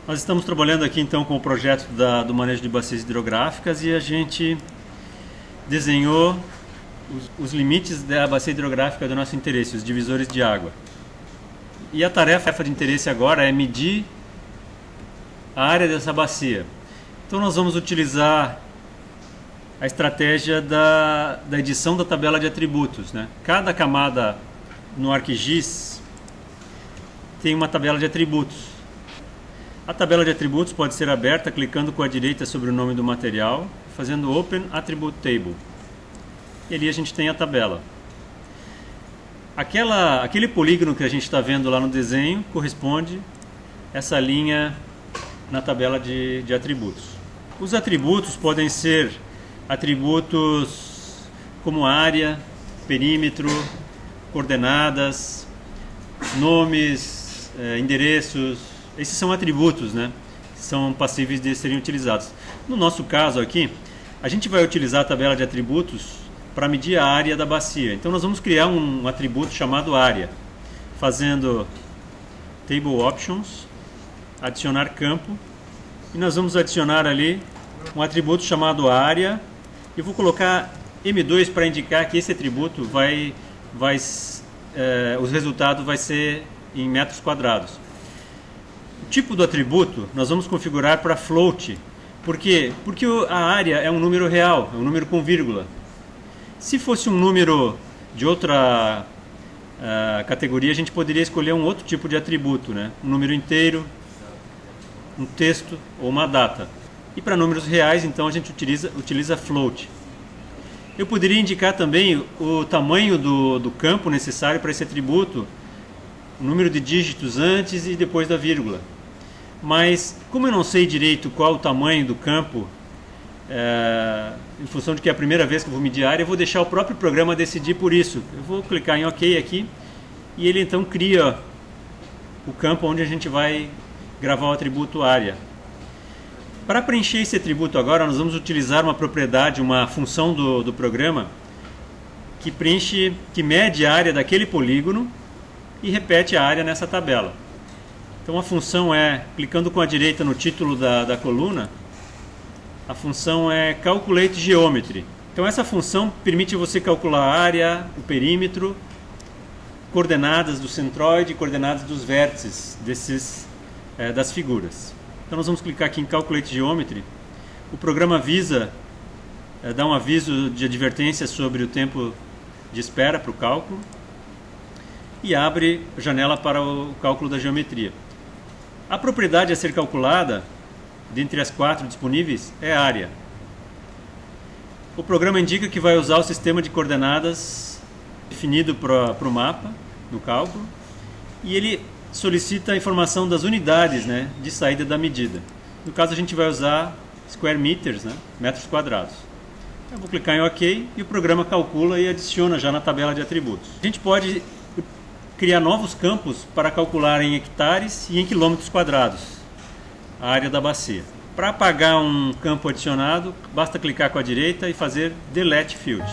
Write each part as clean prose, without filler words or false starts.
Nós estamos trabalhando aqui então com o projeto do manejo de bacias hidrográficas e a gente desenhou os limites da bacia hidrográfica do nosso interesse, os divisores de água. E a tarefa de interesse agora é medir a área dessa bacia. Então nós vamos utilizar a estratégia da edição da tabela de atributos, né? Cada camada no ArcGIS tem uma tabela de atributos. A tabela de atributos pode ser aberta clicando com a direita sobre o nome do material, fazendo Open Attribute Table. E ali a gente tem a tabela. Aquele polígono que a gente está vendo lá no desenho corresponde a essa linha na tabela de atributos. Os atributos podem ser atributos como área, perímetro, coordenadas, nomes, endereços. Esses são atributos, né? São passíveis de serem utilizados. No nosso caso aqui, a gente vai utilizar a tabela de atributos para medir a área da bacia. Então nós vamos criar um atributo chamado área, fazendo Table Options, adicionar campo, e nós vamos adicionar ali um atributo chamado área. Eu vou colocar M2 para indicar que esse atributo os resultados vai ser em metros quadrados. O tipo do atributo nós vamos configurar para float. Por quê? Porque a área é um número real, é um número com vírgula. Se fosse um número de outra categoria, a gente poderia escolher um outro tipo de atributo, né? Um número inteiro, um texto ou uma data. E para números reais, então, a gente utiliza float. Eu poderia indicar também o tamanho do campo necessário para esse atributo, o número de dígitos antes e depois da vírgula. Mas, como eu não sei direito qual o tamanho do campo, em função de que é a primeira vez que eu vou medir a área, eu vou deixar o próprio programa decidir por isso. Eu vou clicar em OK aqui e ele então cria o campo onde a gente vai gravar o atributo área. Para preencher esse atributo agora, nós vamos utilizar uma propriedade, uma função do programa que mede a área daquele polígono e repete a área nessa tabela. Então a função é, clicando com a direita no título da coluna, a função é Calculate Geometry. Então essa função permite você calcular a área, o perímetro, coordenadas do centroide e coordenadas dos vértices das figuras. Então nós vamos clicar aqui em Calculate Geometry. O programa visa dar um aviso de advertência sobre o tempo de espera para o cálculo e abre a janela para o cálculo da geometria. A propriedade a ser calculada, dentre as 4 disponíveis, é área. O programa indica que vai usar o sistema de coordenadas definido para o mapa, no cálculo, e ele solicita a informação das unidades, né, de saída da medida. No caso, a gente vai usar square meters, né, metros quadrados. Eu vou clicar em OK e o programa calcula e adiciona já na tabela de atributos. A gente pode criar novos campos para calcular em hectares e em quilômetros quadrados a área da bacia. Para apagar um campo adicionado, basta clicar com a direita e fazer Delete Field.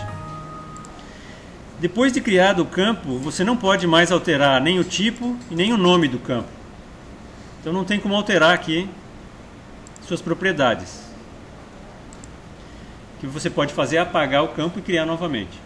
Depois de criado o campo, você não pode mais alterar nem o tipo e nem o nome do campo. Então não tem como alterar aqui suas propriedades. O que você pode fazer é apagar o campo e criar novamente.